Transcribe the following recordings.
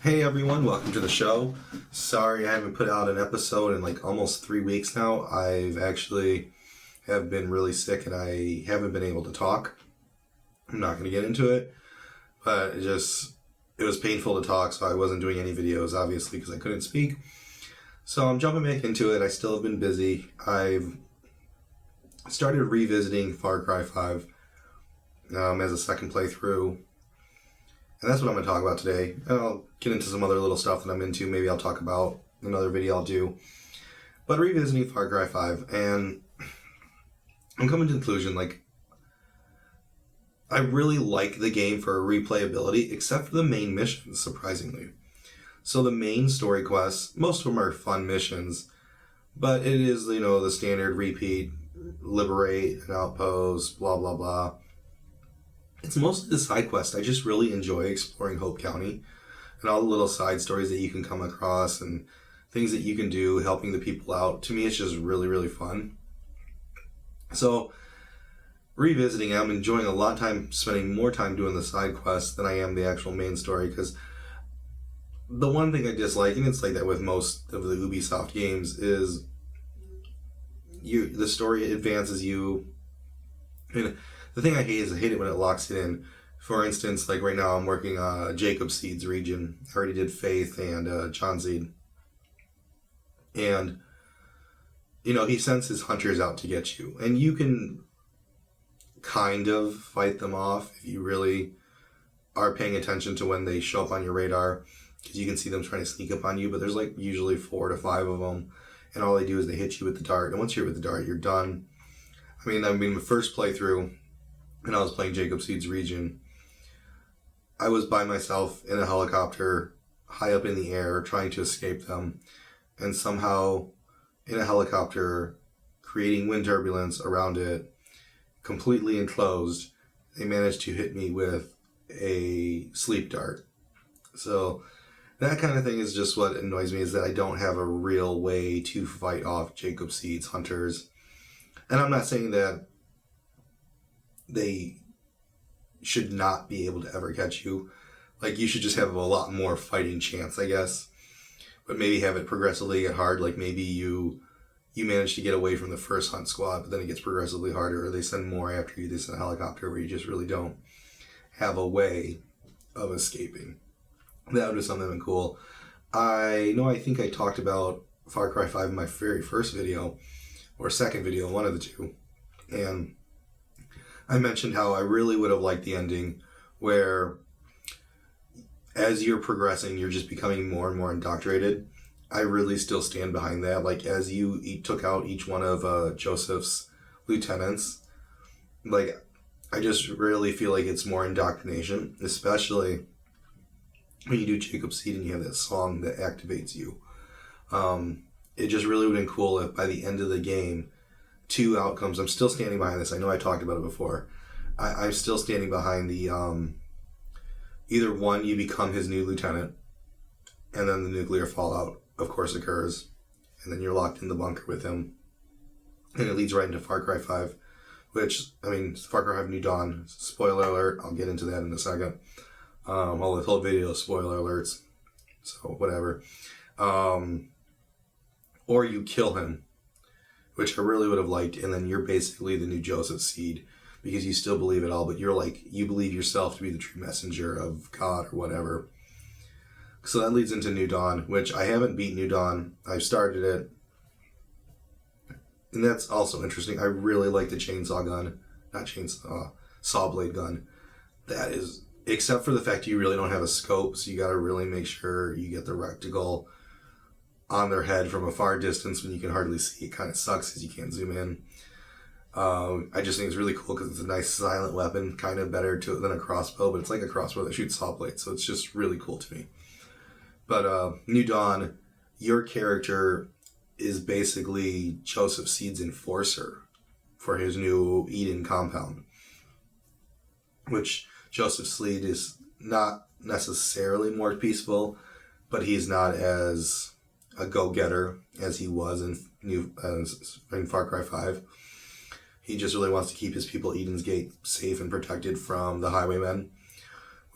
Hey everyone, welcome to the show. Sorry I haven't put out an episode in like almost 3 weeks now. I've actually have been really sick and I haven't been able to talk. I'm not going to get into it, but it was painful to talk, so I wasn't doing any videos obviously because I couldn't speak. So I'm jumping back into it. I still have been busy. I've started revisiting Farcry 5 as a second playthrough. And that's what I'm going to talk about today. And I'll get into some other little stuff that I'm into. Maybe I'll talk about another video I'll do. But revisiting Far Cry 5, and I'm coming to the conclusion, I really like the game for replayability, except for the main missions, surprisingly. So the main story quests, most of them are fun missions, but it is, the standard repeat, liberate an outpost, blah, blah, blah. It's mostly the side quest. I just really enjoy exploring Hope County and all the little side stories that you can come across and things that you can do, helping the people out. To me, it's just really, really fun. So, revisiting, I'm enjoying a lot of time, spending more time doing the side quests than I am the actual main story, because the one thing I dislike, and it's like that with most of the Ubisoft games, is the story advances you. And the thing I hate is I hate it when it locks it in. For instance, like right now I'm working on Jacob Seed's region. I already did Faith and John Seed. And, he sends his hunters out to get you. And you can kind of fight them off if you really are paying attention to when they show up on your radar. Because you can see them trying to sneak up on you. But there's usually 4 to 5 of them. And all they do is they hit you with the dart. And once you're with the dart, you're done. I mean, the first playthrough, and I was playing Jacob Seed's region, I was by myself in a helicopter high up in the air trying to escape them, and somehow in a helicopter creating wind turbulence around it, completely enclosed, they managed to hit me with a sleep dart. So that kind of thing is just what annoys me, is that I don't have a real way to fight off Jacob Seed's hunters. And I'm not saying that they should not be able to ever catch you. You should just have a lot more fighting chance, I guess. But maybe have it progressively get hard. Maybe you manage to get away from the first hunt squad, but then it gets progressively harder, or they send more after you. They send a helicopter where you just really don't have a way of escaping. That would be something cool. I think I talked about Far Cry 5 in my very first video, or second video, one of the two. And I mentioned how I really would have liked the ending where as you're progressing, you're just becoming more and more indoctrinated. I really still stand behind that. As you took out each one of Joseph's lieutenants, I just really feel like it's more indoctrination, especially when you do Jacob Seed and you have that song that activates you. It just really would have been cool if by the end of the game, 2 outcomes. I'm still standing behind this. I know I talked about it before. I'm still standing behind the either one, you become his new lieutenant, and then the nuclear fallout, of course, occurs, and then you're locked in the bunker with him, and it leads right into Far Cry 5, which, Far Cry 5 New Dawn, spoiler alert, I'll get into that in a second. All the whole video spoiler alerts, so whatever. Or you kill him, which I really would have liked, and then you're basically the new Joseph Seed, because you still believe it all, but you believe yourself to be the true messenger of God or whatever. So that leads into New Dawn, which I haven't beat New Dawn. I've started it, and that's also interesting. I really like the chainsaw gun, saw blade gun. That is, except for the fact you really don't have a scope, so you got to really make sure you get the reticle on their head from a far distance when you can hardly see. It kind of sucks because you can't zoom in. I just think it's really cool because it's a nice silent weapon, kind of better than a crossbow, but it's like a crossbow that shoots saw blades, so it's just really cool to me. But New Dawn, your character is basically Joseph Seed's enforcer for his new Eden compound, which Joseph Seed is not necessarily more peaceful, but he's not as a go-getter as he was in Far Cry 5. He just really wants to keep his people Eden's Gate safe and protected from the highwaymen,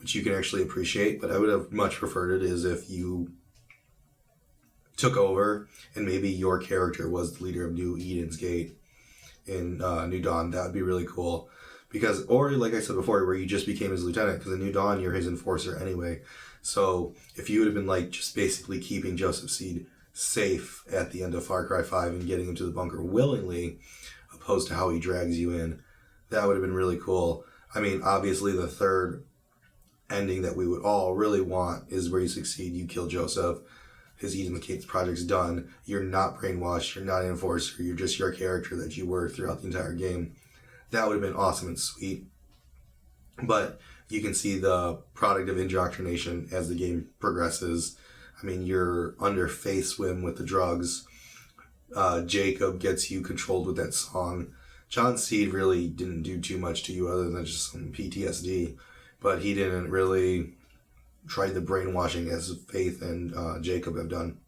which you can actually appreciate, but I would have much preferred it is if you took over and maybe your character was the leader of New Eden's Gate in New Dawn. That would be really cool. Because, or like I said before, where you just became his lieutenant, because in New Dawn you're his enforcer anyway. So if you would have been like just basically keeping Joseph Seed safe at the end of Far Cry 5 and getting him to the bunker willingly, opposed to how he drags you in, that would have been really cool. I mean, obviously the third ending that we would all really want is where you succeed, you kill Joseph, his Eden's Gate project's done, you're not brainwashed, you're not an enforcer, you're just your character that you were throughout the entire game. That would have been awesome and sweet. But you can see the product of indoctrination as the game progresses. I mean, you're under Faith Swim with the drugs. Jacob gets you controlled with that song. John Seed really didn't do too much to you other than just some PTSD. But he didn't really try the brainwashing as Faith and Jacob have done.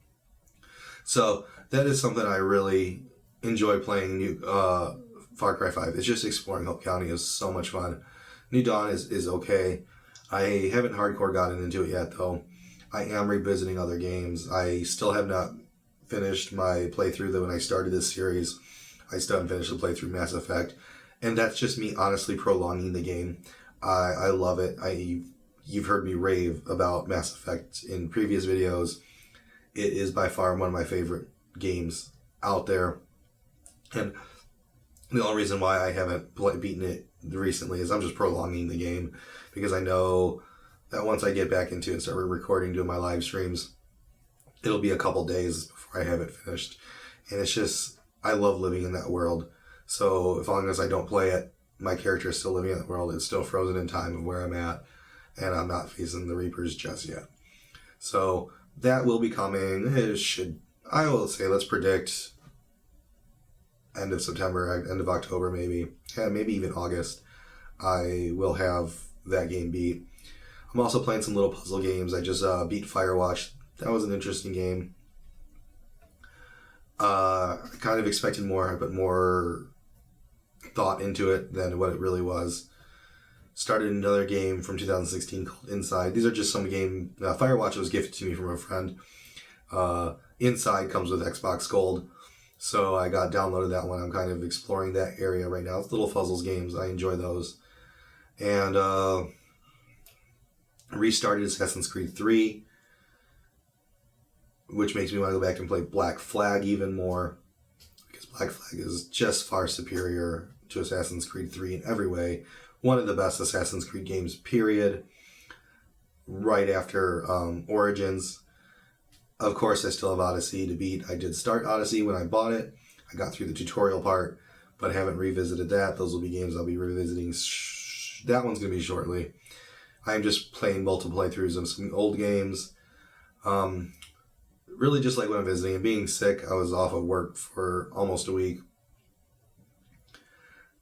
So that is something I really enjoy playing Far Cry 5. It's just exploring Hope County is so much fun. New Dawn is okay. I haven't hardcore gotten into it yet, though. I am revisiting other games. I still have not finished my playthrough, though. When I started this series, I still haven't finished the playthrough Mass Effect. And that's just me honestly prolonging the game. I love it. You've heard me rave about Mass Effect in previous videos. It is by far one of my favorite games out there. And the only reason why I haven't beaten it recently is I'm just prolonging the game, because I know that once I get back into it and start recording, doing my live streams, it'll be a couple days before I have it finished. And it's just, I love living in that world. So as long as I don't play it, my character is still living in that world. It's still frozen in time of where I'm at, and I'm not facing the Reapers just yet. So that will be coming. I will say, let's predict end of September, end of October, maybe even August, I will have that game beat. I'm also playing some little puzzle games. I just beat Firewatch. That was an interesting game. I kind of expected more. I put more thought into it than what it really was. Started another game from 2016 called Inside. These are just some game. Firewatch was gifted to me from a friend. Inside comes with Xbox Gold. So I downloaded that one. I'm kind of exploring that area right now. It's little puzzles games. I enjoy those. And restarted Assassin's Creed 3, which makes me want to go back and play Black Flag even more, because Black Flag is just far superior to Assassin's Creed 3 in every way. One of the best Assassin's Creed games, period. Right after Origins. Of course, I still have Odyssey to beat. I did start Odyssey when I bought it. I got through the tutorial part, but I haven't revisited that. Those will be games I'll be revisiting. That one's going to be shortly. I'm just playing multiple playthroughs of some old games. Really just like when I'm visiting. And being sick, I was off of work for almost a week.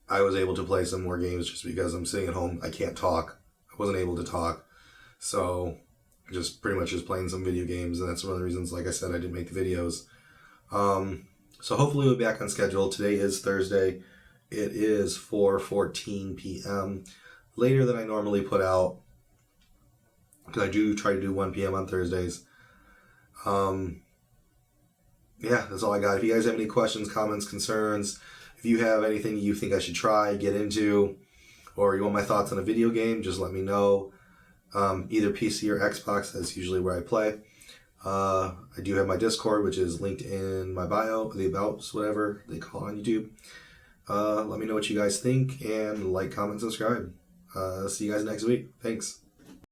I was able to play some more games just because I'm sitting at home. I can't talk. I wasn't able to talk. So just pretty much just playing some video games, and that's one of the reasons, like I said, I didn't make the videos. So hopefully we'll be back on schedule. Today is Thursday. It is 4:14 p.m. Later than I normally put out, because I do try to do 1 p.m. on Thursdays. Yeah, that's all I got. If you guys have any questions, comments, concerns, if you have anything you think I should try, get into, or you want my thoughts on a video game, just let me know. Either PC or Xbox, that's usually where I play. I do have my Discord, which is linked in my bio, the abouts, whatever they call it on YouTube. Let me know what you guys think, and like, comment, subscribe. See you guys next week. Thanks.